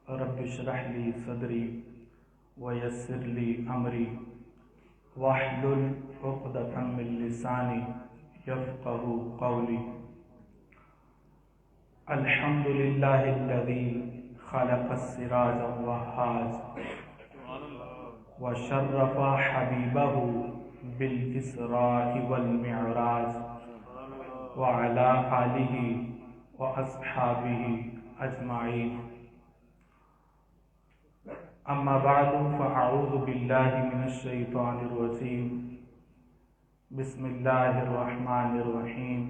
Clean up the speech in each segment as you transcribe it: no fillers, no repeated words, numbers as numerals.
رب اشرح لي صدري ويسر لي أمري واحلل عقدة من لساني يفقهوا قولي. الحمد لله الذي خلق السراج الوهاج وشرف حبيبه بالإسراء والمعراج وعلى آله وأصحابه أجمعين. أما بعد فأعوذ بالله من الشيطان الرجيم. بسم الله الرحمن الرحيم.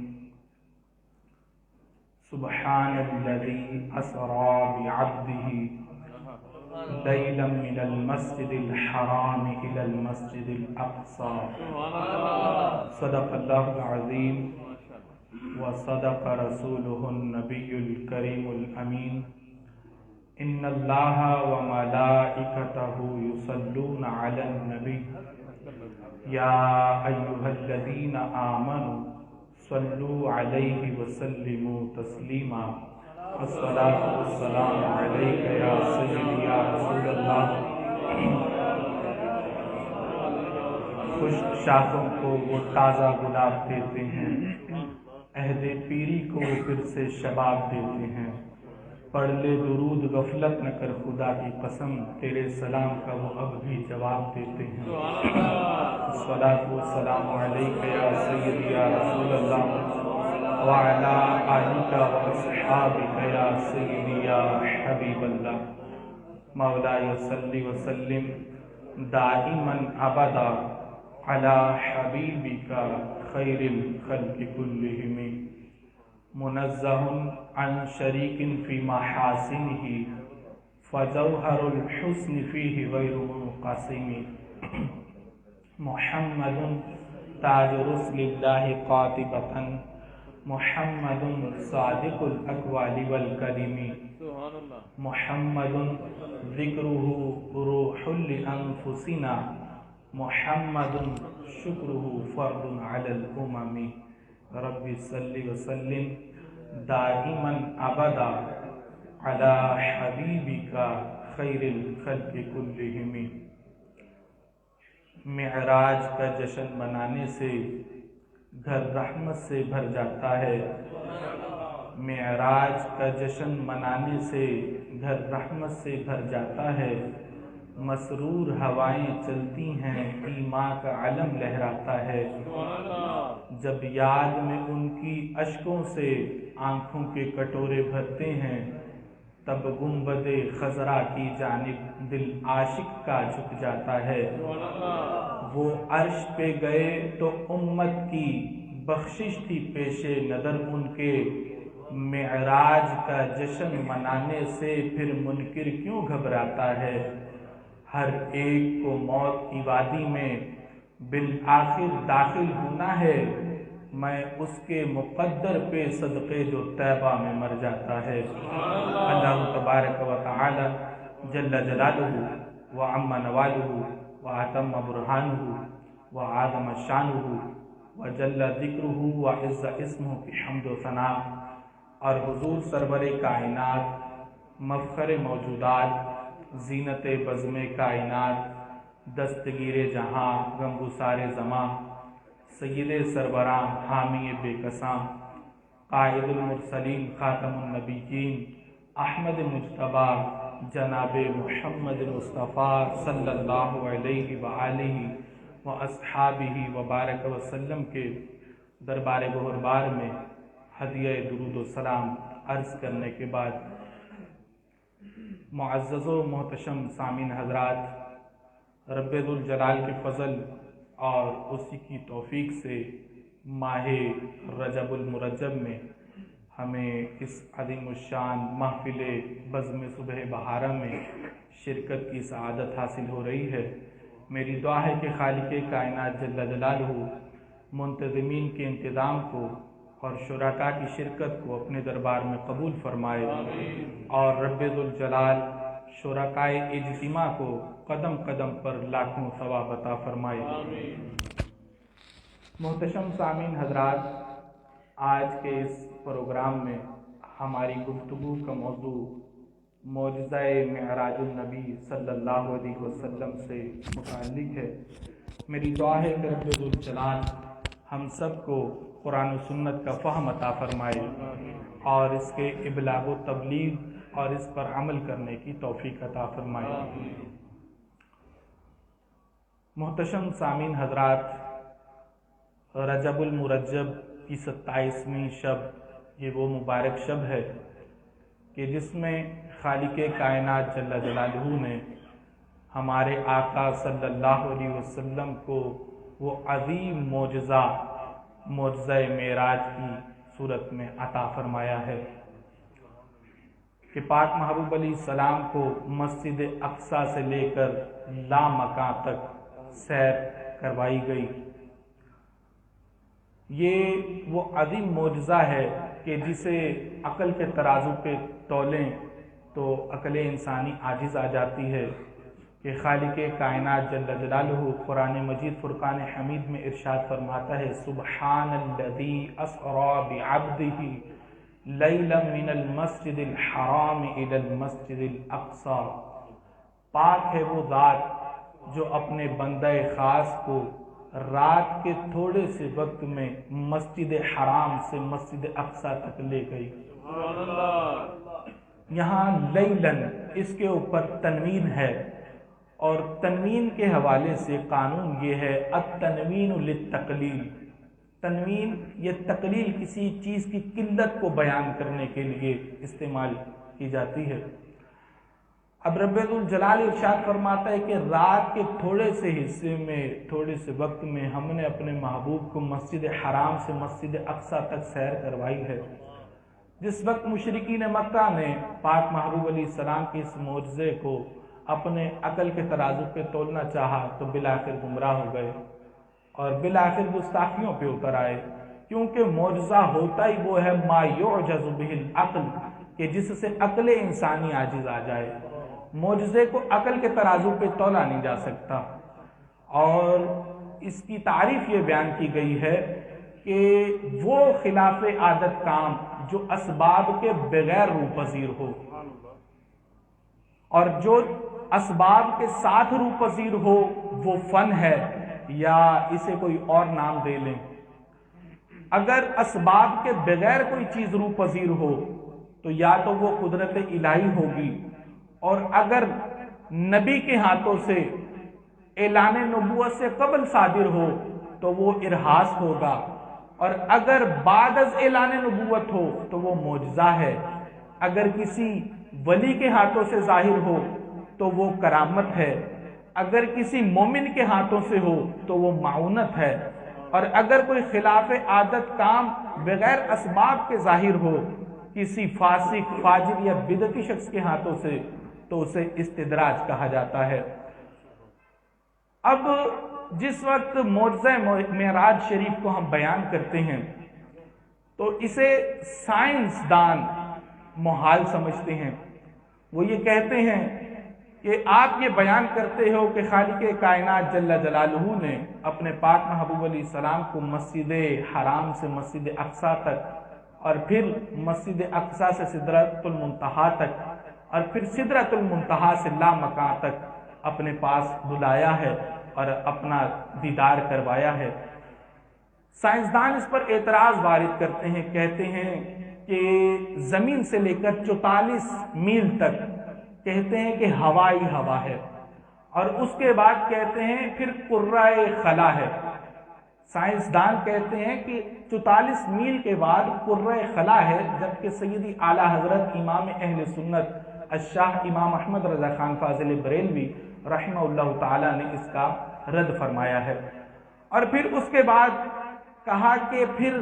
سبحان الذي أسرى بعبده ليلا من المسجد الحرام إلى المسجد الأقصى. صدق الله العظيم وصدق رسوله النبي الكريم الأمين. إن الله وملائكته يصلون على النبي يا أيها الذين آمنوا صلوا عليه وسلموا تسليما. الصلاة والسلام عليك يا سيدي يا رسول الله. خشک شاخوں کو وہ تازہ گلاب دیتے ہیں، عہد پیری کو وہ پھر سے شباب دیتے ہیں. پڑھ لے درود غفلت نہ کر خدا کی قسم، تیرے سلام کا وہ اب بھی جواب دیتے ہیں. الصلاۃ والسلام علیک یا سیدی یا رسول اللہ وعلی آلک واصحابک یا سیدی یا حبیب اللہ. مولاي صلی وسلم دائما ابدا علی حبیبک خیر الخلق کلہم. منزہ عن شریک فی محاسنہ فجوہر الحسن فیہ غیر منقسم. محمد تاج رسل اللہ قاطبۃ محمد صادق الاقوال والکلم. محمد ذکرہ روح لانفسنا محمد شکرہ فرد علی الامم. رب صلی وسلم دائما ابدا علی حبیبک خیر الخلق کلہم. معراج کا جشن منانے سے گھر رحمت سے بھر جاتا ہے. معراج کا جشن منانے سے گھر رحمت سے بھر جاتا ہے. مسرور ہوائیں چلتی ہیں، ایمان کا علم لہراتا ہے. جب یاد میں ان کی اشکوں سے آنکھوں کے کٹورے بھرتے ہیں، تب گنبد خضرا کی جانب دل عاشق کا جھک جاتا ہے. وہ عرش پہ گئے تو امت کی بخشش تھی پیش نظر ان کے. معراج کا جشن منانے سے پھر منکر کیوں گھبراتا ہے. ہر ایک کو موت کی وادی میں بالآخر داخل ہونا ہے. میں اس کے مقدر پہ صدقے جو طیبہ میں مر جاتا ہے. اللہ تبارک و تعالی جل جلالہ وعم نوالہ وعتم برہانہ وعظم شانہ وجل ذکرہ وعز اسمہ کی حمد و ثنا اور حضور سرور کائنات، مفخر موجودات، زینت بزم کائنات، دستگیر جہاں، غمگسار زماں، سید سربراں، حامی بے کساں، قائد المرسلین، خاتم النبیین، احمد مجتبی جناب محمد مصطفیٰ صلی اللہ علیہ وآلہ واصحابہ وبارک وسلم کے دربار گہربار میں ہدیہ درود و سلام عرض کرنے کے بعد، معزز و محتشم سامعین حضرات، رب ذوالجلال کے فضل اور اسی کی توفیق سے ماہ رجب المرجب میں ہمیں اس عظیم الشان محفل بزم صبح بہارہ میں شرکت کی سعادت حاصل ہو رہی ہے. میری دعا ہے کہ خالق کائنات جل جلالہ منتظمین کے انتظام کو اور شرکاء کی شرکت کو اپنے دربار میں قبول فرمائے اور رب ذوالجلال شرکائے اجتماع کو قدم قدم پر لاکھوں ثواب عطا فرمائے. محتشم سامعین حضرات، آج کے اس پروگرام میں ہماری گفتگو کا موضوع معجزہ معراج النبی صلی اللہ علیہ وسلم سے متعلق ہے۔ میری دعا ہے کہ رب ذوالجلال ہم سب کو قرآن و سنت کا فہم عطا فرمائے اور اس کے ابلاغ و تبلیغ اور اس پر عمل کرنے کی توفیق عطا فرمائے۔ محتشم سامعین حضرات، رجب المرجب کی 27ویں شب یہ وہ مبارک شب ہے کہ جس میں خالق کائنات جل جلالہ نے ہمارے آقا صلی اللہ علیہ وسلم کو وہ عظیم معجزہ معراج کی صورت میں عطا فرمایا ہے کہ پاک محبوب علیہ السلام کو مسجد اقصی سے لے کر لامکان تک سیر کروائی گئی۔ یہ وہ عظیم معجزہ ہے کہ جسے عقل کے ترازو پہ تولیں تو عقل انسانی عاجز آ جاتی ہے کہ خالق کائنات جل جلالہ قرآن مجید فرقان حمید میں ارشاد فرماتا ہے سبحان الذی اسری بعبدہ لیلا من المسجد الحرام الی المسجد الاقصی، پاک ہے وہ ذات جو اپنے بندہ خاص کو رات کے تھوڑے سے وقت میں مسجد حرام سے مسجد اقصی تک لے گئی۔ یہاں لیلن اس کے اوپر تنوین ہے اور تنوین کے حوالے سے قانون یہ ہے التنوین للتقلیل، تنوین یہ تقلیل کسی چیز کی قلت کو بیان کرنے کے لیے استعمال کی جاتی ہے۔ اب رب ذوالجلال ارشاد فرماتا ہے کہ رات کے تھوڑے سے حصے میں تھوڑے سے وقت میں ہم نے اپنے محبوب کو مسجد حرام سے مسجد اقصی تک سیر کروائی ہے۔ جس وقت مشرکین مکہ نے پاک محبوب علیہ السلام کے اس معجزے کو اپنے عقل کے ترازو پہ تولنا چاہا تو بالآخر گمراہ ہو گئے اور بالآخر گستاخیوں پہ اتر آئے، کیونکہ معجزہ ہوتا ہی وہ ہے ما یعجز بہ العقل کہ جس سے عقل انسانی عاجز آ جائے۔ معجزے کو عقل کے ترازو پہ تولا نہیں جا سکتا، اور اس کی تعریف یہ بیان کی گئی ہے کہ وہ خلاف عادت کام جو اسباب کے بغیر روح پذیر ہو اور جو اسباب کے ساتھ روح پذیر ہو وہ فن ہے، یا اسے کوئی اور نام دے لیں۔ اگر اسباب کے بغیر کوئی چیز روح پذیر ہو تو یا تو وہ قدرت الہی ہوگی، اور اگر نبی کے ہاتھوں سے اعلان نبوت سے قبل صادر ہو تو وہ ارہاس ہوگا، اور اگر بعد از اعلان نبوت ہو تو وہ معجزہ ہے۔ اگر کسی ولی کے ہاتھوں سے ظاہر ہو تو وہ کرامت ہے، اگر کسی مومن کے ہاتھوں سے ہو تو وہ معونت ہے، اور اگر کوئی خلاف عادت کام بغیر اسباب کے ظاہر ہو کسی فاسق فاجر یا بدعتی شخص کے ہاتھوں سے تو اسے استدراج کہا جاتا ہے۔ اب جس وقت معجزہ معراج شریف کو ہم بیان کرتے ہیں تو اسے سائنسدان محال سمجھتے ہیں۔ وہ یہ کہتے ہیں کہ آپ یہ بیان کرتے ہو کہ خالق کائنات جل جلالہ نے اپنے پاک محبوب علیہ السلام کو مسجد حرام سے مسجد اقصی تک اور پھر مسجد اقصی سے سدرۃ المنتہا تک اور پھر سدرۃ المنتہا سے لامکان تک اپنے پاس بلایا ہے اور اپنا دیدار کروایا ہے۔ سائنسدان اس پر اعتراض وارد کرتے ہیں، کہتے ہیں کہ زمین سے لے کر 44 میل تک کہتے ہیں کہ ہوائی ہوا ہے، اور اس کے بعد کہتے ہیں پھر قرہ خلا ہے۔ سائنسدان کہتے ہیں کہ 44 میل کے بعد قرہ خلا ہے، جبکہ سیدی اعلیٰ حضرت امام اہل سنت الشاہ امام احمد رضا خان فاضل بریلوی رحمہ اللہ تعالی نے اس کا رد فرمایا ہے۔ اور پھر اس کے بعد کہا کہ پھر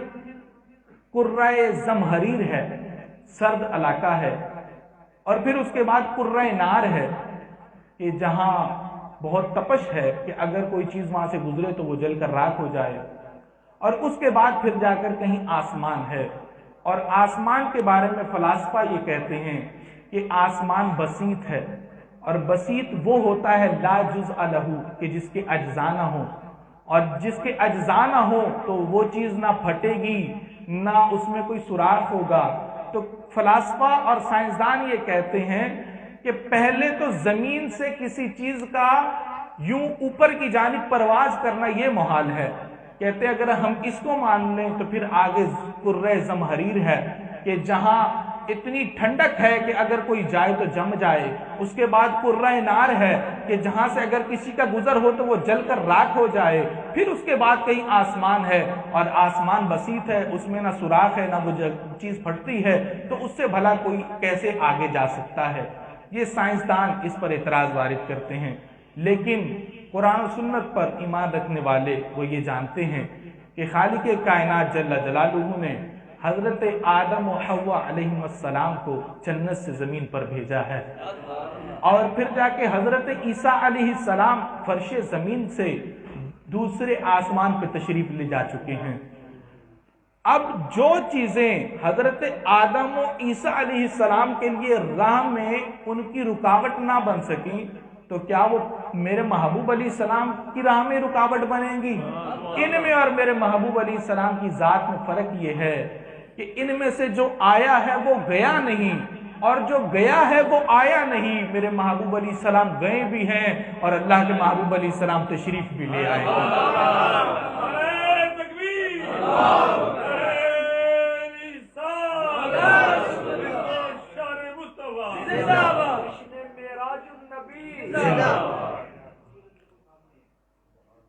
قرہ زمہریر ہے، سرد علاقہ ہے، اور پھر اس کے بعد قرہ نار ہے کہ جہاں بہت تپش ہے کہ اگر کوئی چیز وہاں سے گزرے تو وہ جل کر راکھ ہو جائے، اور اس کے بعد پھر جا کر کہیں آسمان ہے، اور آسمان کے بارے میں فلاسفہ یہ کہتے ہیں کہ آسمان بسیط ہے، اور بسیط وہ ہوتا ہے لا جزء لہ کہ جس کے اجزاء نہ ہوں، اور جس کے اجزاء نہ ہو تو وہ چیز نہ پھٹے گی نہ اس میں کوئی سوراخ ہوگا۔ تو فلاسفہ اور سائنسدان یہ کہتے ہیں کہ پہلے تو زمین سے کسی چیز کا یوں اوپر کی جانب پرواز کرنا یہ محال ہے. کہتے اگر ہم اس کو مان لیں تو پھر آگے کرۂ زمہریر ہے کہ جہاں اتنی ٹھنڈک ہے کہ اگر کوئی جائے تو جم جائے. اس کے بعد کرۂ نار ہے کہ جہاں سے اگر کسی کا گزر ہو تو وہ جل کر راکھ ہو جائے. پھر اس کے بعد کہیں آسمان ہے اور آسمان بسیط ہے, اس میں نہ سوراخ ہے نہ وہ چیز پھٹتی ہے, تو اس سے بھلا کوئی کیسے آگے جا سکتا ہے. یہ سائنسدان اس پر اعتراض وارد کرتے ہیں, لیکن قرآن و سنت پر ایمان رکھنے والے وہ یہ جانتے ہیں کہ خالق کائنات جل جلالہ نے حضرت آدم و حوا علیہ السلام کو جنت سے زمین پر بھیجا ہے, اور پھر جا کے حضرت عیسیٰ علیہ السلام فرش زمین سے دوسرے آسمان پہ تشریف لے جا چکے ہیں. اب جو چیزیں حضرت آدم و عیسیٰ علیہ السلام کے لیے راہ میں ان کی رکاوٹ نہ بن سکیں, تو کیا وہ میرے محبوب علیہ السلام کی راہ میں رکاوٹ بنیں گی؟ ان میں اور میرے محبوب علیہ السلام کی ذات میں فرق یہ ہے کہ ان میں سے جو آیا ہے وہ گیا نہیں, اور جو گیا ہے وہ آیا نہیں. میرے محبوب علیہ السلام گئے بھی ہیں اور اللہ کے محبوب علیہ السلام تشریف بھی لے آئے.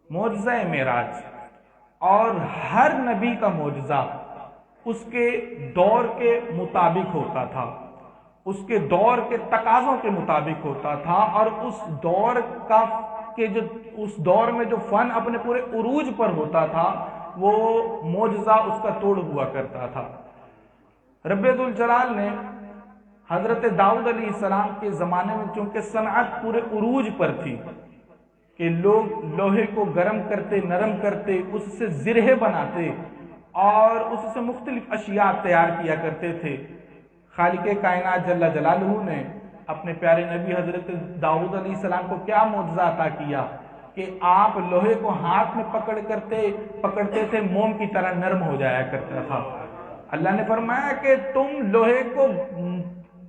معجزہ معراج, اور ہر نبی کا معجزہ اس کے دور کے مطابق ہوتا تھا, اس کے دور کے تقاضوں کے مطابق ہوتا تھا, اور اس دور میں جو فن اپنے پورے عروج پر ہوتا تھا وہ معجزہ اس کا توڑ ہوا کرتا تھا. رب ذوالجلال نے حضرت داؤد علیہ السلام کے زمانے میں چونکہ صنعت پورے عروج پر تھی کہ لوگ لوہے کو گرم کرتے, نرم کرتے, اس سے زرہ بناتے اور اس سے مختلف اشیاء تیار کیا کرتے تھے, خالق کائنات جل جلالہ نے اپنے پیارے نبی حضرت داؤد علیہ السلام کو کیا معجزہ عطا کیا کہ آپ لوہے کو ہاتھ میں پکڑتے تھے, موم کی طرح نرم ہو جایا کرتا تھا. اللہ نے فرمایا کہ تم لوہے کو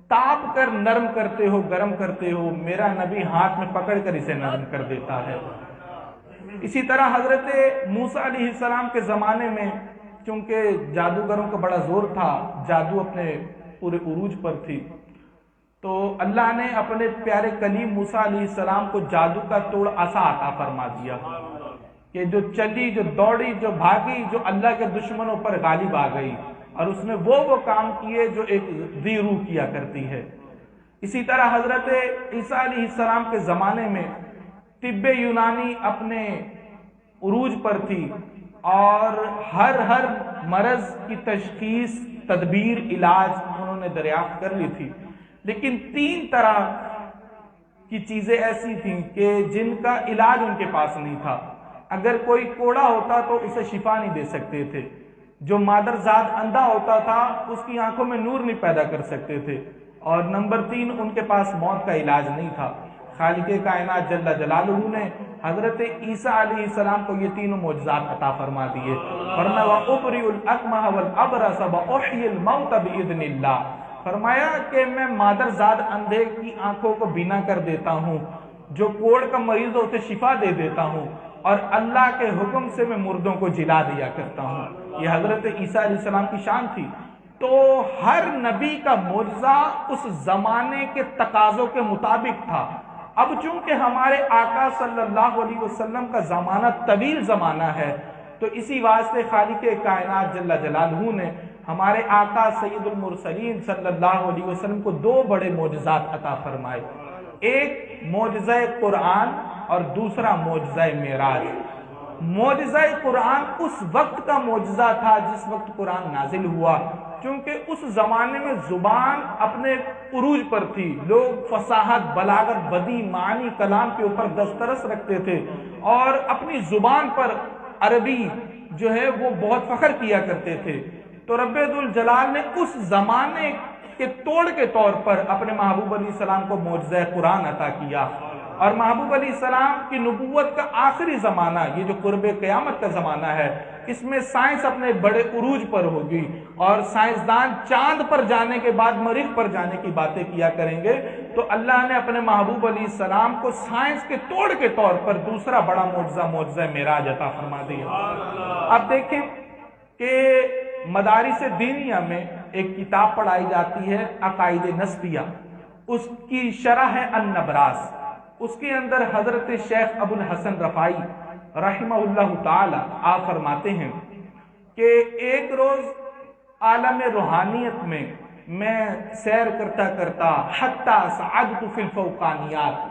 تاپ کر نرم کرتے ہو, گرم کرتے ہو, میرا نبی ہاتھ میں پکڑ کر اسے نرم کر دیتا ہے. اسی طرح حضرت موسیٰ علیہ السلام کے زمانے میں چونکہ جادوگروں کا بڑا زور تھا, جادو اپنے پورے عروج پر تھی, تو اللہ نے اپنے پیارے کلیم موسیٰ علیہ السلام کو جادو کا توڑ عصا عطا فرما دیا کہ جو چلی, جو دوڑی, جو بھاگی, جو اللہ کے دشمنوں پر غالب آ گئی, اور اس نے وہ کام کیے جو ایک ذی روح کیا کرتی ہے. اسی طرح حضرت عیسیٰ علیہ السلام کے زمانے میں طب یونانی اپنے عروج پر تھی, اور ہر مرض کی تشخیص, تدبیر, علاج انہوں نے دریافت کر لی تھی. لیکن 3 طرح کی چیزیں ایسی تھیں کہ جن کا علاج ان کے پاس نہیں تھا. اگر کوئی کوڑا ہوتا تو اسے شفا نہیں دے سکتے تھے, جو مادرزاد اندھا ہوتا تھا اس کی آنکھوں میں نور نہیں پیدا کر سکتے تھے, اور نمبر 3 ان کے پاس موت کا علاج نہیں تھا. خالق کائنات جل جلالہ نے حضرت عیسیٰ علیہ السلام کو یہ تینوں معجزات عطا فرما دیے. فرمایا وَأُبْرِئُ الْأَكْمَحَ وَالْأَبْرَصَ وَأُحْيِي الْمَوْتَ بِإِذْنِ اللَّهِ, فرمایا کہ میں مادرزاد اندھے کی آنکھوں کو بینا کر دیتا ہوں, جو کوڑ کا مریض ہو اسے شفا دے دیتا ہوں, اور اللہ کے حکم سے میں مردوں کو جلا دیا کرتا ہوں. یہ حضرت عیسیٰ علیہ السلام کی شان تھی. تو ہر نبی کا معجزہ اس زمانے کے تقاضوں کے مطابق تھا. اب چونکہ ہمارے آقا صلی اللہ علیہ وسلم کا زمانہ طویل زمانہ ہے, تو اسی واسطے خالق کائنات جل جلالہ نے ہمارے آقا سید المرسلین صلی اللہ علیہ وسلم کو 2 بڑے معجزات عطا فرمائے. ایک معجزہ قرآن اور دوسرا معجزہ معراج. معجزہ قرآن اس وقت کا معجزہ تھا جس وقت قرآن نازل ہوا, چونکہ اس زمانے میں زبان اپنے عروج پر تھی, لوگ فصاحت, بلاغت, بدیع, معنی, کلام کے اوپر دسترس رکھتے تھے, اور اپنی زبان پر عربی جو ہے وہ بہت فخر کیا کرتے تھے. تو رب ذوالجلال نے اس زمانے کے توڑ کے طور پر اپنے محبوب علیہ السلام کو معجزہ قرآن عطا کیا. اور محبوب علیہ السلام کی نبوت کا آخری زمانہ، یہ جو قرب قیامت کا زمانہ ہے، اس میں سائنس اپنے بڑے عروج پر ہوگی اور سائنسدان چاند پر جانے کے بعد مریخ پر جانے کی باتیں کیا کریں گے، تو اللہ نے اپنے محبوب علیہ السلام کو سائنس کے توڑ کے طور پر دوسرا بڑا معجزہ معراج عطا فرما دیا۔ اب دیکھیں کہ مدارس دینیہ میں ایک کتاب پڑھائی جاتی ہے عقائد نسبیہ، اس کی شرح ہے النبراس، اس کے اندر حضرت شیخ ابو الحسن رفاعی رحمہ اللہ تعالی آپ فرماتے ہیں کہ ایک روز عالم روحانیت میں سیر کرتا کرتا حتی سعدت فی الفوقانیات،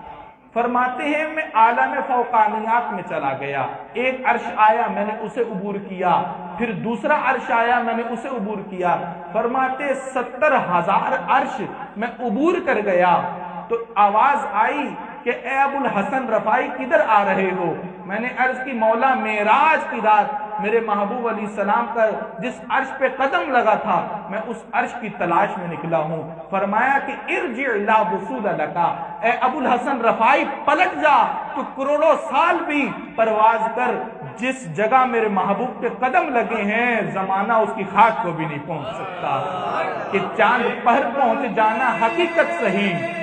فرماتے ہیں میں عالم فوقانیات میں چلا گیا، ایک عرش آیا میں نے اسے عبور کیا، پھر دوسرا عرش آیا میں نے اسے عبور کیا، فرماتے 70,000 عرش میں عبور کر گیا تو آواز آئی کہ اے ابو الحسن رفاعی کدھر آ رہے ہو؟ میں نے عرض کی مولا معراج کی رات میرے محبوب علیہ السلام کا جس عرش پہ قدم لگا تھا میں اس عرش کی تلاش میں نکلا ہوں۔ فرمایا کہ ارجع لا وصول لکا، اے ابو الحسن رفاعی پلٹ جا، تو کروڑوں سال بھی پرواز کر، جس جگہ میرے محبوب کے قدم لگے ہیں زمانہ اس کی خاک کو بھی نہیں پہنچ سکتا، کہ چاند پر پہنچ جانا حقیقت صحیح۔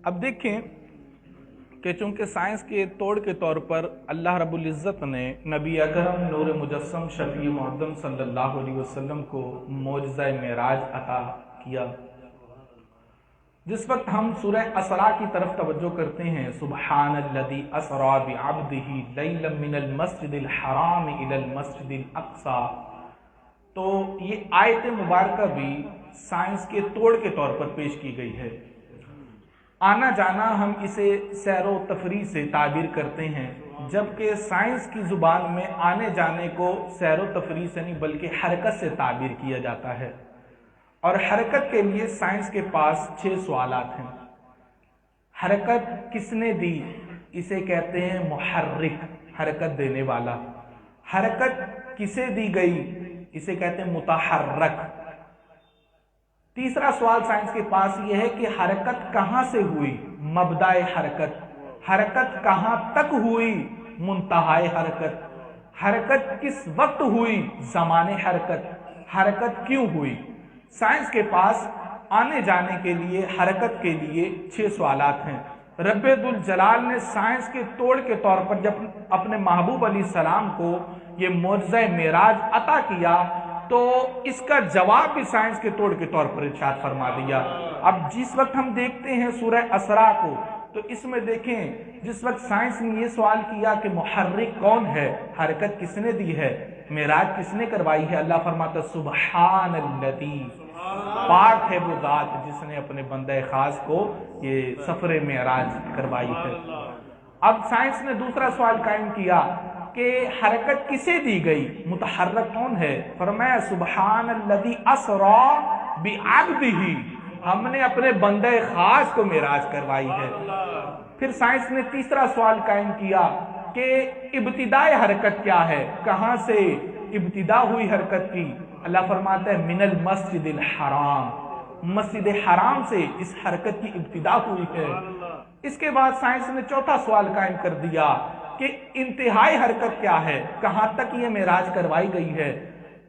اب دیکھیں کہ چونکہ سائنس کے توڑ کے طور پر اللہ رب العزت نے نبی اکرم نور مجسم شفیع معظم صلی اللہ علیہ وسلم کو معجزہ معراج عطا کیا۔ جس وقت ہم سورہ اسراء کی طرف توجہ کرتے ہیں، سبحان الذی اسری بعبدہ لیلا من المسجد الحرام الی المسجد الاقصی، تو یہ آیت مبارکہ بھی سائنس کے توڑ کے طور پر پیش کی گئی ہے۔ آنا جانا ہم اسے سیر و تفریح سے تعبیر کرتے ہیں، جبکہ سائنس کی زبان میں آنے جانے کو سیر و تفریح سے نہیں بلکہ حرکت سے تعبیر کیا جاتا ہے، اور حرکت کے لیے سائنس کے پاس 6 سوالات ہیں۔ حرکت کس نے دی؟ اسے کہتے ہیں محرک، حرکت دینے والا۔ حرکت کسے دی گئی؟ اسے کہتے ہیں متحرک۔ تیسرا سوال سائنس کے پاس یہ ہے کہ حرکت کہاں سے ہوئی؟ مبدأ حرکت۔ حرکت کہاں تک ہوئی؟ منتہائے حرکت۔ حرکت کس وقت ہوئی؟ زمان حرکت۔ حرکت کیوں ہوئی؟ سائنس کے پاس آنے جانے کے لیے، حرکت کے لیے 6 سوالات ہیں۔ رب ذوالجلال نے سائنس کے توڑ کے طور پر جب اپنے محبوب علیہ السلام کو یہ معجزہ معراج عطا کیا تو اس کا جواب بھی سائنس کے توڑ کے طور پر ارشاد فرما دیا۔ اب جس وقت ہم دیکھتے ہیں سورہ اسراء کو تو اس میں دیکھیں جس وقت سائنس نے یہ سوال کیا کہ محرک کون ہے، حرکت کس نے دی ہے، معراج کس نے کروائی ہے، اللہ فرماتا سبحان الذی، پاک ہے وہ ذات جس نے اپنے بندہ خاص کو یہ سفر معراج کروائی ہے۔ اب سائنس نے دوسرا سوال قائم کیا کہ حرکت کسے دی گئی، متحرک کون ہے؟ فرمایا سبحان الذی اسری بعبدہ، ہم نے اپنے بندہ خاص کو معراج کروائی ہے۔ پھر سائنس نے تیسرا سوال قائم کیا کہ ابتدائے حرکت کیا ہے، کہاں سے ابتدا ہوئی حرکت کی؟ اللہ فرماتا ہے من المسجد الحرام، مسجد حرام سے اس حرکت کی ابتدا ہوئی ہے۔ اس کے بعد سائنس نے چوتھا سوال قائم کر دیا کہ انتہائی حرکت کیا ہے، کہاں تک یہ معراج کروائی گئی ہے؟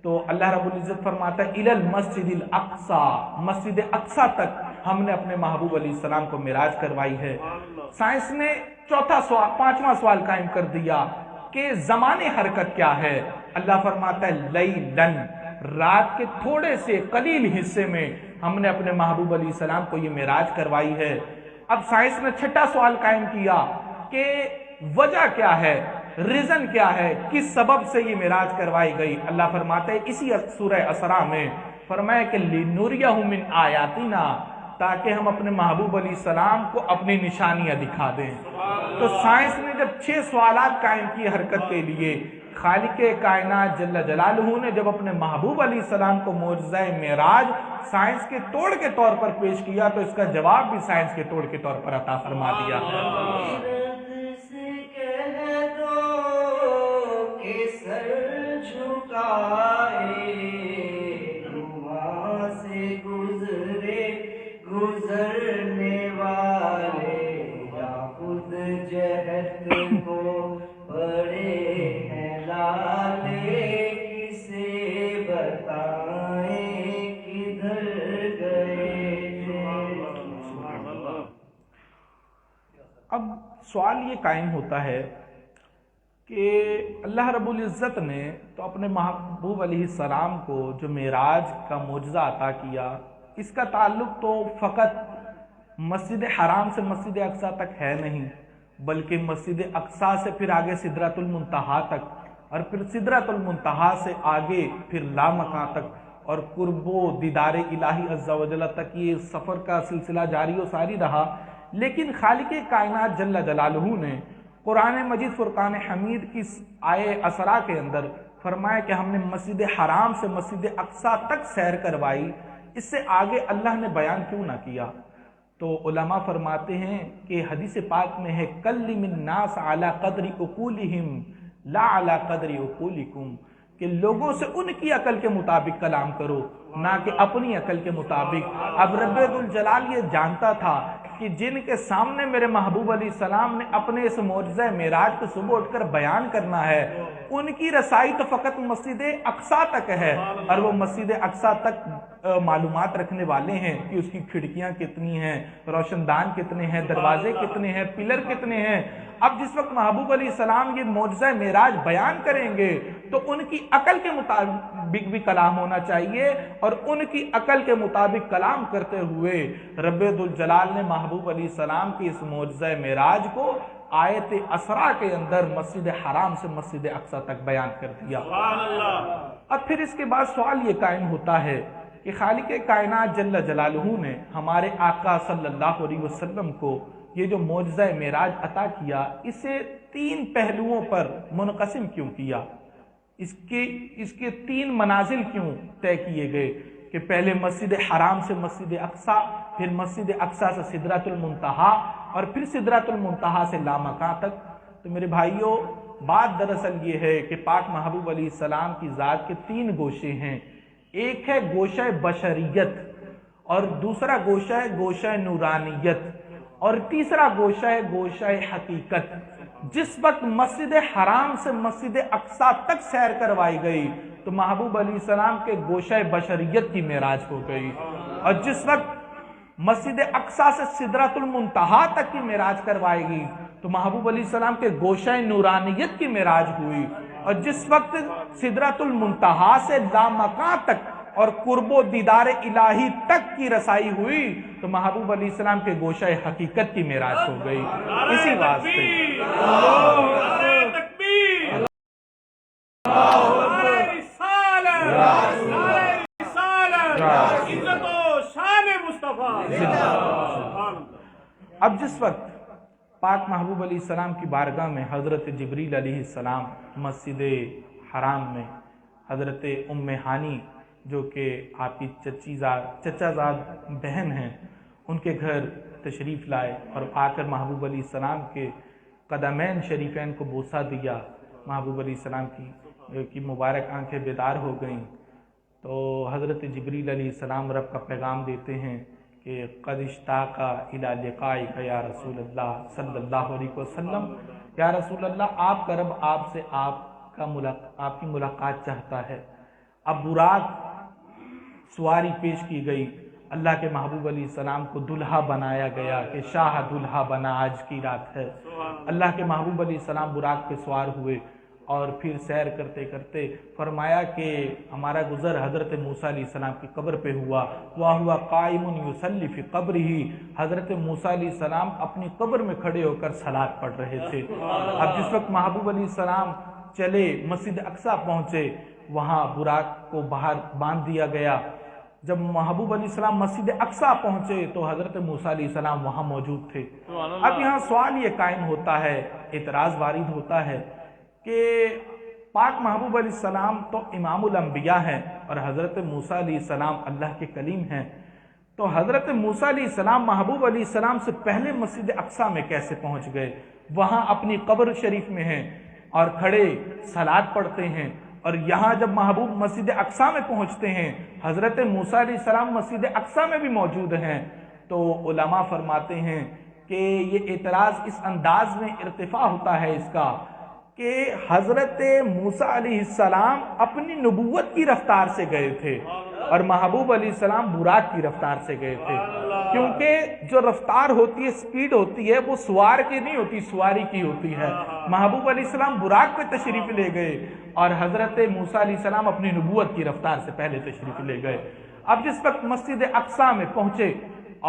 تو اللہ رب العزت فرماتا ہے الی المسجد الاقصی، مسجد اقصی تک ہم نے اپنے محبوب علیہ السلام کو معراج کروائی ہے۔ سائنس نے پانچواں سوال قائم کر دیا کہ زمان حرکت کیا ہے؟ اللہ فرماتا ہے لیلن، رات کے تھوڑے سے قلیل حصے میں ہم نے اپنے محبوب علیہ السلام کو یہ معراج کروائی ہے۔ اب سائنس نے چھٹا سوال قائم کیا کہ وجہ کیا ہے، ریزن کیا ہے، کس سبب سے یہ معراج کروائی گئی۔ اللہ فرماتے ہیں اسی سورہ اسراء میں، فرمایا کہ لِنُرِيَهُ مِنْ آیاتنا، تاکہ ہم اپنے محبوب علیہ السلام کو اپنی نشانیاں دکھا دیں۔ تو سائنس نے جب 6 سوالات قائم کیے حرکت کے لیے، خالق کائنات جل جلالہ نے جب اپنے محبوب علیہ السلام کو معجزہ معراج سائنس کے توڑ کے طور پر پیش کیا، تو اس کا جواب بھی سائنس کے توڑ کے طور پر عطا فرما دیا۔ گزرنے والے یا خود جہت کو بڑے ہیں لالے، کسے بتائیں کدھر گئے تھے۔ اب سوال یہ قائم ہوتا ہے کہ اللہ رب العزت نے تو اپنے محبوب علیہ السلام کو جو معراج کا معجزہ عطا کیا، اس کا تعلق تو فقط مسجد حرام سے مسجد اقصیٰ تک ہے نہیں، بلکہ مسجد اقصیٰ سے پھر آگے سدرۃ المنتہا تک، اور پھر سدرۃ المنتہا سے آگے پھر لامکاں تک، اور قرب و دیدار الہی عز و جل تک یہ سفر کا سلسلہ جاری و ساری رہا۔ لیکن خالق کائنات جل جلالہ نے قرآن مجید فرقان حمید کی آیے اسراء کے اندر فرمایا کہ ہم نے مسجد حرام سے مسجد اقصیٰ تک سیر کروائی، اس سے آگے اللہ نے بیان کیوں نہ کیا؟ تو علماء فرماتے ہیں کہ حدیث پاک میں ہے کلم الناس علی قدر عقولہم لا علی قدر عقولکم، کہ لوگوں سے ان کی عقل کے مطابق کلام کرو، نہ کہ اپنی عقل کے مطابق۔ اب رب ذوالجلال یہ جانتا تھا کہ جن کے سامنے میرے محبوب علیہ السلام نے اپنے اس معجزہ معراج کو صبح اٹھ کر بیان کرنا ہے، ان کی رسائی تو فقط مسجد اقصیٰ تک ہے، اور وہ مسجد اقصیٰ تک معلومات رکھنے والے ہیں کہ اس کی کھڑکیاں کتنی ہیں، روشن دان کتنے ہیں، دروازے کتنے ہیں، پلر کتنے ہیں۔ اب جس وقت محبوب علیہ السلام یہ معجزہ معراج بیان کریں گے تو ان کی عقل کے مطابق بھی کلام ہونا چاہیے، اور ان کی عقل کے مطابق کلام کرتے ہوئے رب ذوالجلال نے محبوب علیہ السلام کی اس معجزہ معراج کو آیت اسراء کے اندر مسجد حرام سے مسجد اقصیٰ تک بیان کر دیا۔ اب پھر اس کے بعد سوال یہ قائم ہوتا ہے کہ خالق کائنات جل جلالہ نے ہمارے آقا صلی اللہ علیہ وسلم کو یہ جو معجزہ معراج عطا کیا، اسے 3 پہلوؤں پر منقسم کیوں کیا؟ اس کے 3 منازل کیوں طے کیے گئے کہ پہلے مسجد حرام سے مسجد اقصیٰ، پھر مسجد اقصیٰ سے سدرۃ المنتہا، اور پھر سدرۃ المنتہا سے لامکاں تک؟ تو میرے بھائیوں، بات دراصل یہ ہے کہ پاک محبوب علیہ السلام کی ذات کے 3 گوشے ہیں۔ ایک ہے گوشہ بشریت، اور دوسرا گوشہ ہے گوشہ نورانیت، اور تیسرا گوشہ ہے گوشہ حقیقت۔ جس وقت مسجد حرام سے مسجد اقصیٰ تک سیر کروائی گئی تو محبوب علیہ السلام کے گوشہ بشریت کی معراج ہو گئی، اور جس وقت مسجد اقصیٰ سے سدرۃ المنتہا تک کی معراج کروائی گئی تو محبوب علیہ السلام کے گوشہ نورانیت کی معراج ہوئی، اور جس وقت سدرۃ المنتہا سے لامکاں تک اور قرب و دیدار الہی تک کی رسائی ہوئی تو محبوب علیہ السلام کے گوشہ حقیقت کی معراج ہو گئی۔ اسی واسطے اب جس وقت پاک محبوب علیہ السلام کی بارگاہ میں حضرت جبریل علیہ السلام مسجد حرام میں حضرت ام ہانی جو کہ آپ کی چچا زاد بہن ہیں، ان کے گھر تشریف لائے اور آ کر محبوب علیہ السلام کے قدمین شریفین کو بوسہ دیا۔ محبوب علیہ السلام کی مبارک آنکھیں بیدار ہو گئیں تو حضرت جبریل علیہ السلام رب کا پیغام دیتے ہیں کہ قد اشتاق الی لقائک یا رسول اللہ صلی اللہ علیہ وسلم، یا رسول اللہ آپ کا رب آپ سے آپ کی ملاقات چاہتا ہے۔ اب براق سواری پیش کی گئی، اللہ کے محبوب علیہ السلام کو دلہا بنایا گیا کہ شاہ دلہا بنا آج کی رات ہے۔ اللہ کے محبوب علیہ السلام براق پہ سوار ہوئے اور پھر سیر کرتے کرتے فرمایا کہ ہمارا گزر حضرت موسیٰ علیہ السلام کی قبر پہ ہوا، وَهُوَ قَائِمٌ يُصَلِّي فِي قَبْرِهِ، حضرت موسیٰ علیہ السلام اپنی قبر میں کھڑے ہو کر صلاۃ پڑھ رہے تھے۔ اب جس وقت محبوب علیہ السلام چلے مسجد اقصیٰ پہنچے، وہاں براق کو باہر باندھ دیا گیا۔ جب محبوب علیہ السلام مسجد اقصیٰ پہنچے تو حضرت موسیٰ علیہ السلام وہاں موجود تھے۔ اب یہاں سوال یہ قائم ہوتا ہے، اعتراض وارد ہوتا ہے کہ پاک محبوب علیہ السلام تو امام الانبیاء ہیں اور حضرت موسیٰ علیہ السلام اللہ کے کلیم ہیں، تو حضرت موسیٰ علیہ السلام محبوب علیہ السلام سے پہلے مسجد اقصیٰ میں کیسے پہنچ گئے؟ وہاں اپنی قبر شریف میں ہیں اور کھڑے صلاۃ پڑھتے ہیں، اور یہاں جب محبوب مسجد اقصیٰ میں پہنچتے ہیں، حضرت موسیٰ علیہ السلام مسجد اقصیٰ میں بھی موجود ہیں، تو علماء فرماتے ہیں کہ یہ اعتراض اس انداز میں ارتفاع ہوتا ہے اس کا کہ حضرت موسیٰ علیہ السلام اپنی نبوت کی رفتار سے گئے تھے اور محبوب علیہ السلام براق کی رفتار سے گئے تھے، کیونکہ جو رفتار ہوتی ہے، سپیڈ ہوتی ہے، وہ سوار کی نہیں ہوتی، سواری کی ہوتی ہے۔ محبوب علیہ السلام براق پہ تشریف لے گئے اور حضرت موسیٰ علیہ السلام اپنی نبوت کی رفتار سے پہلے تشریف لے گئے۔ اب جس وقت مسجد اقصیٰ میں پہنچے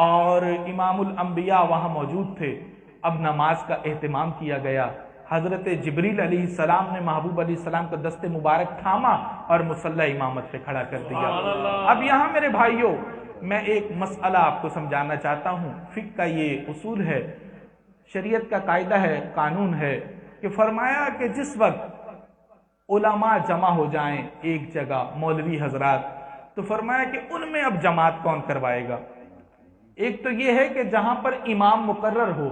اور امام الانبیاء وہاں موجود تھے، اب نماز کا اہتمام کیا گیا۔ حضرت جبریل علیہ السلام نے محبوب علیہ السلام کا دست مبارک تھاما اور مصلی امامت پہ کھڑا کر دیا۔ اب یہاں میرے بھائیوں میں ایک مسئلہ آپ کو سمجھانا چاہتا ہوں۔ فقہ کا یہ اصول ہے، شریعت کا قاعدہ ہے، قانون ہے کہ فرمایا کہ جس وقت علماء جمع ہو جائیں ایک جگہ، مولوی حضرات، تو فرمایا کہ ان میں اب جماعت کون کروائے گا؟ ایک تو یہ ہے کہ جہاں پر امام مقرر ہو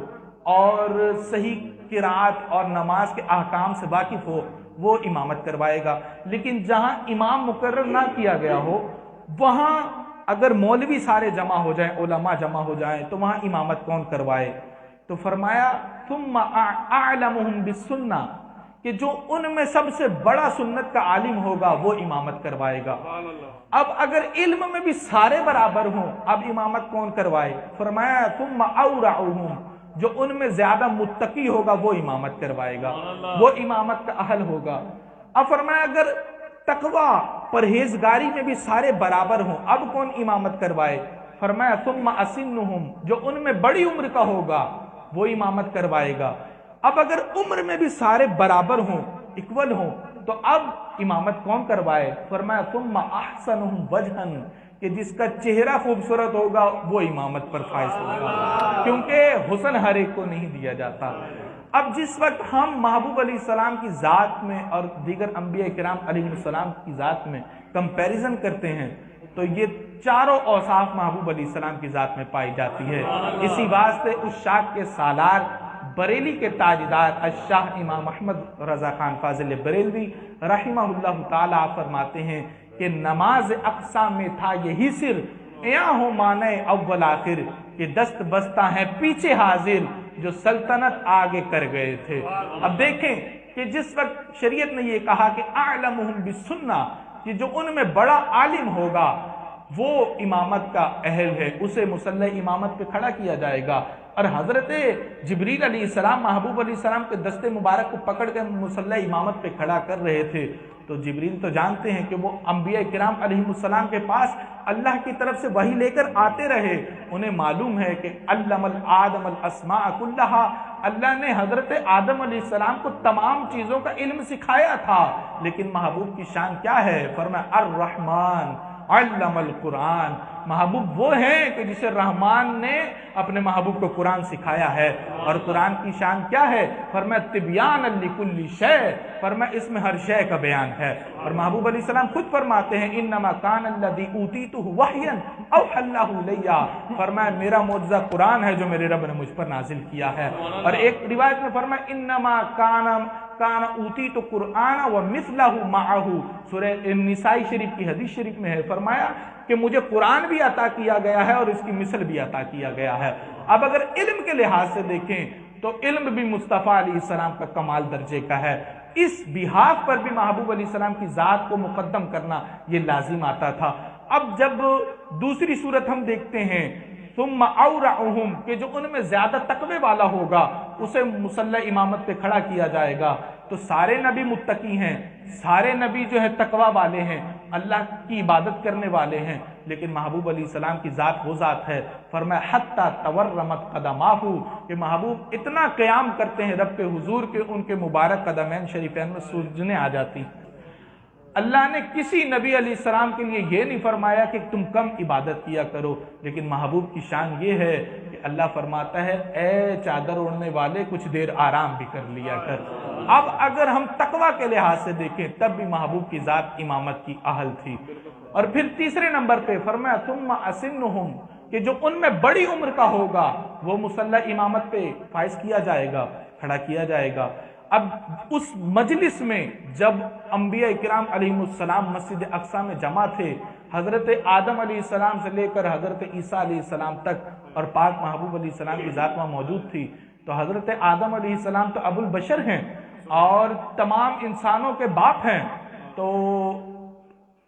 اور صحیح قرات اور نماز کے احکام سے واقف ہو وہ امامت کروائے گا، لیکن جہاں امام مقرر نہ کیا گیا ہو وہاں اگر مولوی سارے جمع ہو جائیں، علماء جمع ہو جائیں، تو وہاں امامت کون کروائے؟ تو فرمایا ثم اعلمهم بالسنہ، کہ جو ان میں سب سے بڑا سنت کا عالم ہوگا وہ امامت کروائے گا۔ اب اگر علم میں بھی سارے برابر ہوں، اب امامت کون کروائے؟ فرمایا ثم اورعهم، جو ان میں زیادہ متقی ہوگا وہ امامت کروائے گا، وہ امامت کا اہل ہوگا۔ اب فرمایا اگر تقوی پرہیزگاری میں بھی سارے برابر ہوں، اب کون امامت کروائے؟ فرمایا ثم اسنہم، جو ان میں بڑی عمر کا ہوگا وہ امامت کروائے گا۔ اب اگر عمر میں بھی سارے برابر ہوں، اکول ہوں، تو اب امامت کون کروائے؟ فرمایا ثم احسنہم وجہن، کہ جس کا چہرہ خوبصورت ہوگا وہ امامت پر فائز ہوگا، کیونکہ حسن ہر ایک کو نہیں دیا جاتا۔ اب جس وقت ہم محبوب علیہ السلام کی ذات میں اور دیگر انبیاء کرام علیہ السلام کی ذات میں کمپیریزن کرتے ہیں تو یہ چاروں اوصاف محبوب علیہ السلام کی ذات میں پائی جاتی ہے۔ اسی واسطے اس شاخ کے سالار بریلی کے تاجدار الشاہ امام احمد رضا خان فاضل بریلوی رحمہ اللہ تعالیٰ فرماتے ہیں کہ نماز اقصیٰ میں تھا یہی سر، یہاں ہو مانے اول آخر، کہ دست بستہ ہیں پیچھے حاضر، جو سلطنت آگے کر گئے تھے۔ اب دیکھیں کہ جس وقت شریعت نے یہ کہا کہ اعلمہم بالسنہ، کہ جو ان میں بڑا عالم ہوگا وہ امامت کا اہل ہے، اسے مصلی امامت پہ کھڑا کیا جائے گا۔ اور حضرت جبریل علیہ السلام محبوب علیہ السلام کے دست مبارک کو پکڑ کے مصلی امامت پہ کھڑا کر رہے تھے، تو جبریل تو جانتے ہیں کہ وہ انبیاء کرام علیہ السلام کے پاس اللہ کی طرف سے وحی لے کر آتے رہے، انہیں معلوم ہے کہ علم آدم الاسماء کلہا، اللہ نے حضرت آدم علیہ السلام کو تمام چیزوں کا علم سکھایا تھا، لیکن محبوب کی شان کیا ہے؟ فرمایا الرحمن علم القرآن، محبوب وہ ہیں کہ جسے رحمان نے اپنے محبوب کو قرآن سکھایا ہے۔ اور قرآن کی شان کیا ہے؟ فرمایا تبیان لکل شیء، فرمایا اس میں ہر شے کا بیان ہے۔ اور محبوب علیہ السلام خود فرماتے ہیں انما کان الذی اوتیتہ وحیا اوحی اللہ الیہ، فرمایا میرا معجزہ قرآن ہے جو میرے رب نے مجھ پر نازل کیا ہے۔ اور ایک روایت میں فرمایا انما کان اوتیت قرآن ومثلہ معہ، سورہ نسائی شریف کی حدیث شریف میں ہے، فرمایا کہ مجھے قرآن بھی عطا کیا گیا ہے اور اس کی مثل بھی عطا کیا گیا ہے۔ اب اگر علم کے لحاظ سے دیکھیں تو علم بھی مصطفیٰ علیہ السلام کا کمال درجے کا ہے، اس بحاف پر بھی محبوب علیہ السلام کی ذات کو مقدم کرنا یہ لازم آتا تھا۔ اب جب دوسری صورت ہم دیکھتے ہیں ثم اورعہم کہ جو ان میں زیادہ تقوی والا ہوگا اسے مصلی امامت پہ کھڑا کیا جائے گا۔ تو سارے نبی متقی ہیں، سارے نبی جو ہے تقوی والے ہیں، اللہ کی عبادت کرنے والے ہیں، لیکن محبوب علیہ السلام کی ذات وہ ذات ہے، فرمایا حتی تورمت قدماہ کہ محبوب اتنا قیام کرتے ہیں رب کے حضور کے ان کے مبارک قدمین شریفین میں سوجنے آ جاتی۔ اللہ نے کسی نبی علیہ السلام کے لیے یہ نہیں فرمایا کہ تم کم عبادت کیا کرو، لیکن محبوب کی شان یہ ہے کہ اللہ فرماتا ہے اے چادر اوڑھنے والے کچھ دیر آرام بھی کر لیا کر۔ اب اگر ہم تقوی کے لحاظ سے دیکھیں تب بھی محبوب کی ذات امامت کی اہل تھی۔ اور پھر تیسرے نمبر پہ فرمایا ثم اسنہم کہ جو ان میں بڑی عمر کا ہوگا وہ مصلی امامت پہ فائز کیا جائے گا، کھڑا کیا جائے گا۔ اب اس مجلس میں جب انبیاء کرام علیہ السلام مسجد اقصی میں جمع تھے، حضرت آدم علیہ السلام سے لے کر حضرت عیسیٰ علیہ السلام تک، اور پاک محبوب علیہ السلام کی ذات وہاں موجود تھی، تو حضرت آدم علیہ السلام تو ابو البشر ہیں اور تمام انسانوں کے باپ ہیں، تو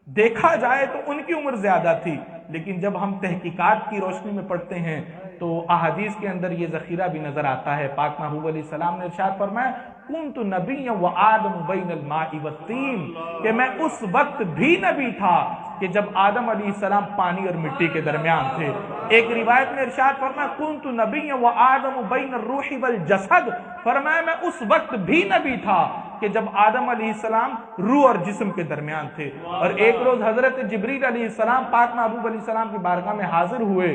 دیکھا جائے تو ان کی عمر زیادہ تھی، لیکن جب ہم تحقیقات کی روشنی میں پڑھتے ہیں تو احادیث کے اندر یہ ذخیرہ بھی نظر آتا ہے۔ پاک محبوب علیہ السلام نے ارشاد فرمایا کنت نبیا وآدم بین الماء والطین کہ میں اس وقت بھی نبی تھا کہ جب آدم علیہ السلام پانی اور مٹی کے درمیان تھے۔ ایک روایت میں ارشاد فرمایا کنت نبیا وآدم بین الروح والجسد فرمایا میں اس وقت بھی نبی تھا کہ جب آدم علیہ السلام روح اور جسم کے درمیان تھے۔ اور ایک روز حضرت جبریل علیہ السلام پاک محبوب علیہ السلام کی بارگاہ میں حاضر ہوئے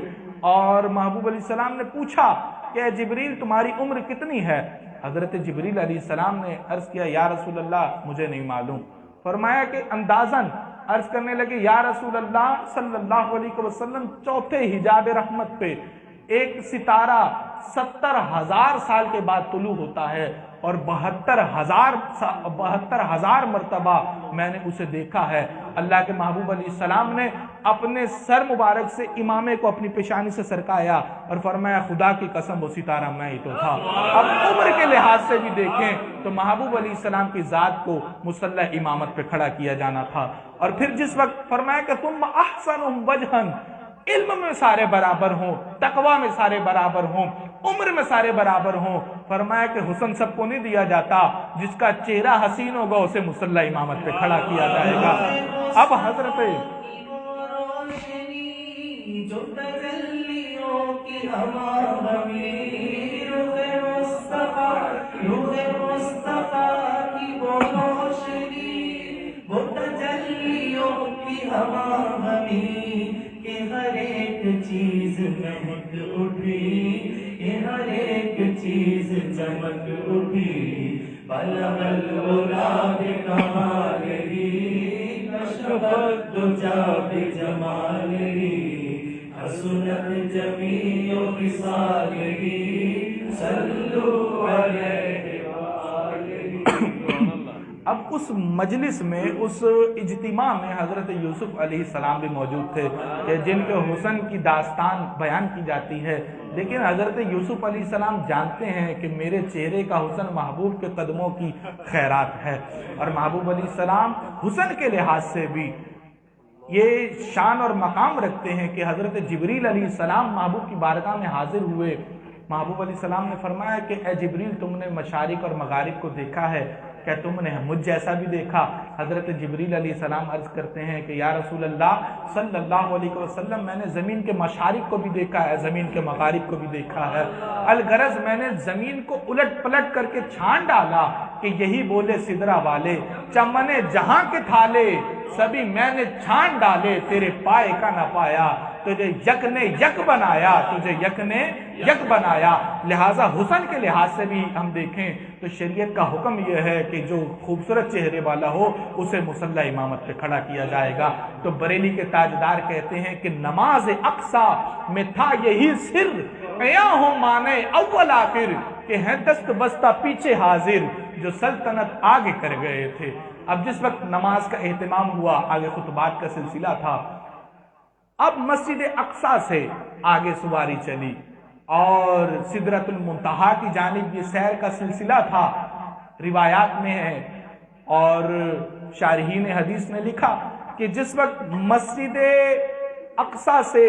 اور محبوب علیہ السلام نے پوچھا کہ اے جبریل تمہاری عمر کتنی ہے؟ حضرت جبریل علیہ السلام نے عرض کیا یا رسول اللہ مجھے نہیں معلوم۔ فرمایا کہ اندازاً عرض کرنے لگے یا رسول اللہ صلی اللہ علیہ وسلم چوتھے حجاب رحمت پہ ایک ستارہ 70,000 سال کے بعد طلوع ہوتا ہے اور 72,000 مرتبہ میں نے اسے دیکھا ہے۔ اللہ کے محبوب علیہ السلام نے اپنے سر مبارک سے امامے کو اپنی پیشانی سے سرکایا اور فرمایا خدا کی قسم وہ ستارہ میں ہی تو تھا۔ اب عمر کے لحاظ سے بھی دیکھیں تو محبوب علیہ السلام کی ذات کو مصلی امامت پہ کھڑا کیا جانا تھا۔ اور پھر جس وقت فرمایا کہ ثم احسنہم وجہن علم میں سارے برابر ہوں، تقوی میں سارے برابر ہوں، عمر میں سارے برابر ہوں، فرمایا کہ حسن سب کو نہیں دیا جاتا، جس کا چہرہ حسین ہوگا اسے مصلی امامت پہ کھڑا کیا جائے گا۔ اب حضرت جو تجلیوں کی مصطفیٰ کی وہ روشنی، وہ تجلیوں کی ہوا ہمیں کہ ہر ایک چیز مہک اٹھی، کہ ہر ایک چیز چمک اٹھی، بلغ العلا بکمالہ کشفت دجا بجمالہ حسنت جمیع خصالہ صلو علیہ وآلہ۔ اب اس مجلس میں اس اجتماع میں حضرت یوسف علیہ السلام بھی موجود تھے کہ جن کے حسن کی داستان بیان کی جاتی ہے، لیکن حضرت یوسف علیہ السلام جانتے ہیں کہ میرے چہرے کا حسن محبوب کے قدموں کی خیرات ہے، اور محبوب علیہ السلام حسن کے لحاظ سے بھی یہ شان اور مقام رکھتے ہیں کہ حضرت جبریل علیہ السلام محبوب کی بارگاہ میں حاضر ہوئے۔ محبوب علیہ السلام نے فرمایا کہ اے جبریل تم نے مشارق اور مغارب کو دیکھا ہے، کیا تم نے مجھ جیسا بھی دیکھا؟ حضرت جبریل علیہ السلام عرض کرتے ہیں کہ یا رسول اللہ صلی اللہ علیہ وسلم میں نے زمین کے مشارق کو بھی دیکھا ہے، زمین کے مغارب کو بھی دیکھا ہے، الغرض میں نے زمین کو الٹ پلٹ کر کے چھان ڈالا کہ یہی بولے سدرہ والے چمن جہاں کے تھالے سبھی میں نے چھان ڈالے تیرے پائے کا نہ پایا، تجھے یک نے یک بنایا، تجھے یک نے یک بنایا۔ لہٰذا حسن کے لحاظ سے بھی ہم دیکھیں تو شریعت کا حکم یہ ہے کہ جو خوبصورت چہرے والا ہو اسے مصلی امامت پہ کھڑا کیا جائے گا۔ تو بریلی کے تاجدار کہتے ہیں کہ نماز اقصی میں تھا یہی سر، قیا ہوں مانے اول آخر کہ ہیں دست بستہ پیچھے حاضر، جو سلطنت آگے کر گئے تھے۔ اب جس وقت نماز کا اہتمام ہوا، آگے خطبات کا سلسلہ تھا، اب مسجد اقصی سے آگے سواری چلی اور سدرۃ المنتہا کی جانب یہ سیر کا سلسلہ تھا۔ روایات میں ہے اور شارحین حدیث نے لکھا کہ جس وقت مسجد اقصی سے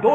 2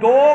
2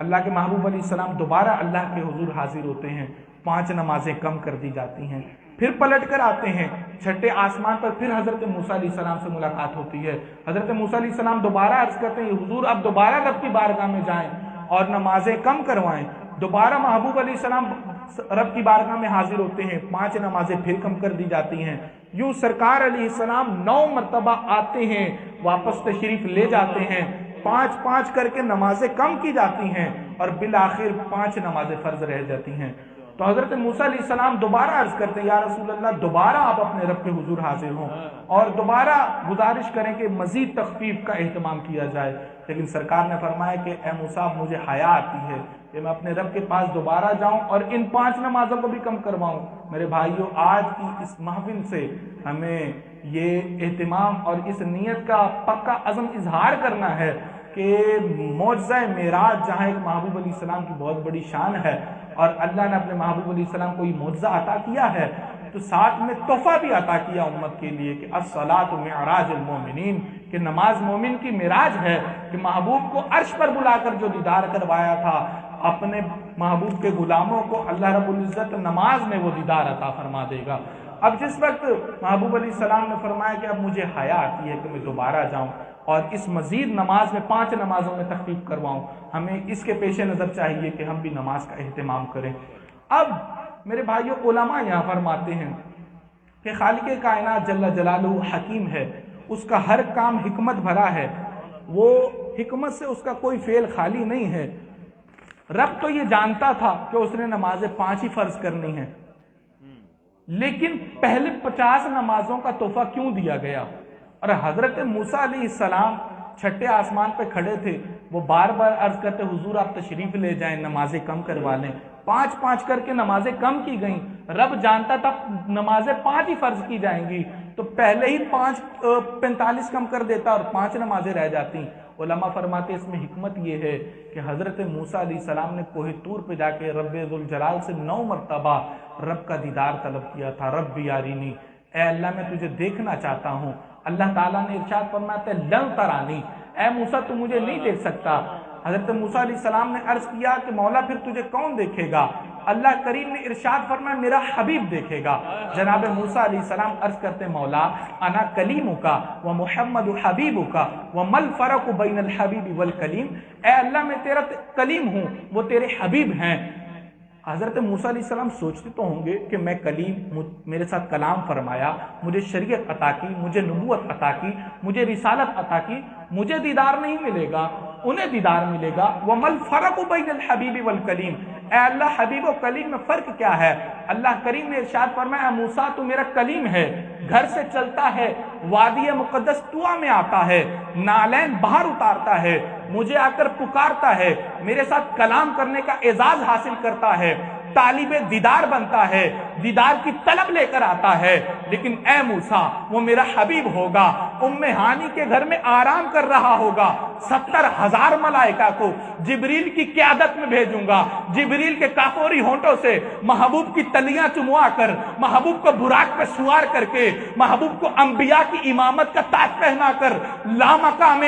اللہ کے محبوب علیہ السلام دوبارہ اللہ کے حضور حاضر ہوتے ہیں، 5 نمازیں کم کر دی جاتی ہیں، پھر پلٹ کر آتے ہیں چھٹے آسمان پر، پھر حضرت موسیٰ علیہ السلام سے ملاقات ہوتی ہے۔ حضرت موسیٰ علیہ السلام دوبارہ عرض کرتے ہیں حضور اب دوبارہ رب کی بارگاہ میں جائیں اور نمازیں کم کروائیں۔ دوبارہ محبوب علیہ السلام رب کی بارگاہ میں حاضر ہوتے ہیں، 5 نمازیں پھر کم کر دی جاتی ہیں۔ یوں سرکار علیہ السلام 9 مرتبہ آتے ہیں، واپس تشریف لے جاتے ہیں، 5 کر کے نمازیں کم کی جاتی ہیں اور بالآخر 5 نمازیں فرض رہ جاتی ہیں۔ تو حضرت موسیٰ علیہ السلام دوبارہ عرض کرتے ہیں یا رسول اللہ دوبارہ آپ اپنے رب کے حضور حاضر ہوں اور دوبارہ گزارش کریں کہ مزید تخفیف کا اہتمام کیا جائے، لیکن سرکار نے فرمایا کہ اے موسیٰ مجھے حیا آتی ہے کہ میں اپنے رب کے پاس دوبارہ جاؤں اور ان 5 نمازوں کو بھی کم کرواؤں۔ میرے بھائیوں، آج کی اس محفل سے ہمیں یہ اہتمام اور اس نیت کا پکا عزم اظہار کرنا ہے کہ معجزہ معراج جہاں ایک محبوب علیہ السلام کی بہت بڑی شان ہے اور اللہ نے اپنے محبوب علیہ السلام کو یہ معجزہ عطا کیا ہے، تو ساتھ میں تحفہ بھی عطا کیا امت کے لیے کہ الصلاۃ معراج المومنین، کہ نماز مومن کی معراج ہے، کہ محبوب کو عرش پر بلا کر جو دیدار کروایا تھا اپنے محبوب کے غلاموں کو اللہ رب العزت نماز میں وہ دیدار عطا فرما دے گا۔ اب جس وقت محبوب علیہ السلام نے فرمایا کہ اب مجھے حیا آتی ہے کہ میں دوبارہ جاؤں اور اس مزید نماز میں 5 نمازوں میں تخفیف کرواؤں، ہمیں اس کے پیش نظر چاہیے کہ ہم بھی نماز کا اہتمام کریں۔ اب میرے بھائیوں، علماء یہاں فرماتے ہیں کہ خالق کائنات جل جلالہ حکیم ہے، اس کا ہر کام حکمت بھرا ہے، وہ حکمت سے اس کا کوئی فعل خالی نہیں ہے۔ رب تو یہ جانتا تھا کہ اس نے نمازیں 5 ہی فرض کرنی ہیں، لیکن پہلے 50 نمازوں کا تحفہ کیوں دیا گیا؟ اور حضرت موسیٰ علیہ السلام چھٹے آسمان پہ کھڑے تھے، وہ بار بار عرض کرتے حضور آپ تشریف لے جائیں، نمازیں کم کروا لیں۔ 5 کر کے نمازیں کم کی گئیں، رب جانتا تھا نمازیں 5 ہی فرض کی جائیں گی، تو پہلے ہی 45 کم کر دیتا اور 5 نمازیں رہ جاتی۔ علماء فرماتے اس میں حکمت یہ ہے کہ حضرت موسیٰ علیہ السلام نے کوہ طور پہ جا کے رب ذوالجلال سے 9 مرتبہ رب کا دیدار طلب کیا تھا۔ رب یارینی، اے اللہ میں تجھے دیکھنا چاہتا ہوں۔ اللہ تعالیٰ نے ارشاد فرمایا لن ترانی، اے موسیٰ تو مجھے نہیں دیکھ سکتا۔ حضرت موسیٰ علیہ السلام نے عرض کیا کہ مولا پھر تجھے کون دیکھے گا؟ اللہ کریم نے ارشاد فرمایا میرا حبیب دیکھے گا۔ جناب موسیٰ علیہ السلام عرض کرتے مولا انا کلیمک و محمد حبیبک وما الفرق بین الحبیب والکلیم، اے اللہ میں تیرا کلیم ہوں، وہ تیرے حبیب ہیں۔ حضرت موسیٰ علیہ السلام سوچتے تو ہوں گے کہ میں کلیم، میرے ساتھ کلام فرمایا، مجھے شریعت عطا کی، مجھے نبوت عطا کی، مجھے رسالت عطا کی، مجھے دیدار نہیں ملے گا، انہیں دیدار ملے گا۔ وَمَا الْفَرَقُ بَيْنَ الْحَبِيبِ وَالْكَلِيمِ، اے اللہ حبیب و کلیم میں فرق کیا ہے؟ اللہ کریم نے ارشاد فرمایا موسیٰ تو میرا کلیم ہے، گھر سے چلتا ہے، وادی مقدس طوا میں آتا ہے، نالین باہر اتارتا ہے، مجھے آ کر پکارتا ہے، میرے ساتھ کلام کرنے کا اعزاز حاصل کرتا ہے، طالب دیدار بنتا ہے، دیدار کی طلب لے کر آتا ہے، لیکن اے موسیٰ وہ میرا حبیب ہوگا، ہانی کے گھر میں آرام کر رہا ہوگا، 70,000 ملائکہ کو جبریل کی قیادت میں بھیجوں گا، جبریل کے کافوری ہونٹوں سے محبوب کی تلیاں چموا کر، محبوب کو براق پہ سوار کر کے، محبوب کو انبیاء کی امامت کا تاج پہنا کر لا مقام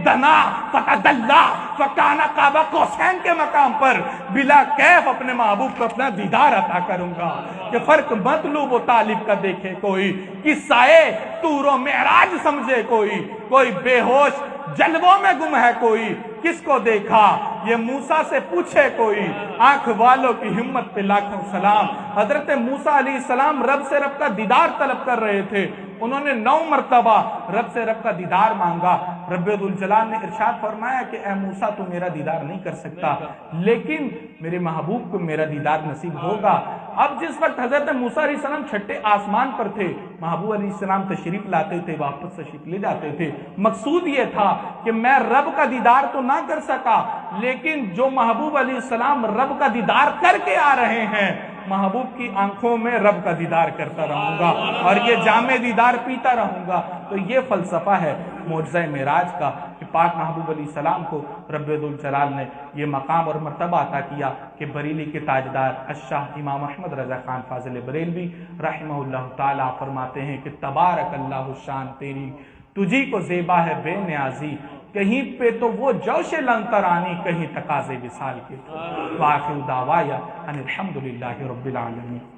دنا فتدلا فکانا قاب قوسین کے مقام پر بلا کیف اپنے محبوب کو اپنا دیدار عطا کروں گا کہ فرق مطلوب و طالب کا دیکھے کوئی، قصہ طور و معراج سمجھے کوئی بے ہوش جلووں میں گم ہے کوئی، کس کو دیکھا یہ موسیٰ سے پوچھے کوئی، آنکھ والوں کی ہمت پہ لاکھوں سلام۔ حضرت موسیٰ علیہ السلام رب سے رب کا دیدار طلب کر رہے تھے، انہوں نے 9 مرتبہ رب سے رب کا دیدار مانگا۔ رب ذوالجلال نے ارشاد فرمایا کہ اے موسیٰ تو میرا دیدار نہیں کر سکتا، لیکن میرے محبوب کو میرا دیدار نصیب ہوگا۔ اب جس وقت حضرت موسیٰ علیہ السلام چھٹے آسمان پر تھے، محبوب علیہ السلام تشریف لاتے تھے، واپس تشریف لے جاتے تھے، مقصود یہ تھا کہ میں رب کا دیدار تو نہ کر سکا، لیکن جو محبوب علیہ السلام رب کا دیدار کر کے آ رہے ہیں، محبوب کی آنکھوں میں رب کا دیدار کرتا رہوں گا اور یہ جام دیدار پیتا رہوں گا۔ تو یہ فلسفہ ہے معجزہ معراج کا کہ پاک محبوب علیہ السلام کو رب ذوالجلال نے یہ مقام اور مرتبہ عطا کیا کہ بریلی کے تاجدار الشاہ امام احمد رضا خان فاضل بریلوی رحمہ اللہ تعالیٰ فرماتے ہیں کہ تبارک اللہ شان تیری، تجھی کو زیبا ہے بے نیازی، کہیں پہ تو وہ جوش لنگ ترانی، کہیں تقاضے وصال کے۔ وآخر دعوایا ان الحمدللہ رب العالمین۔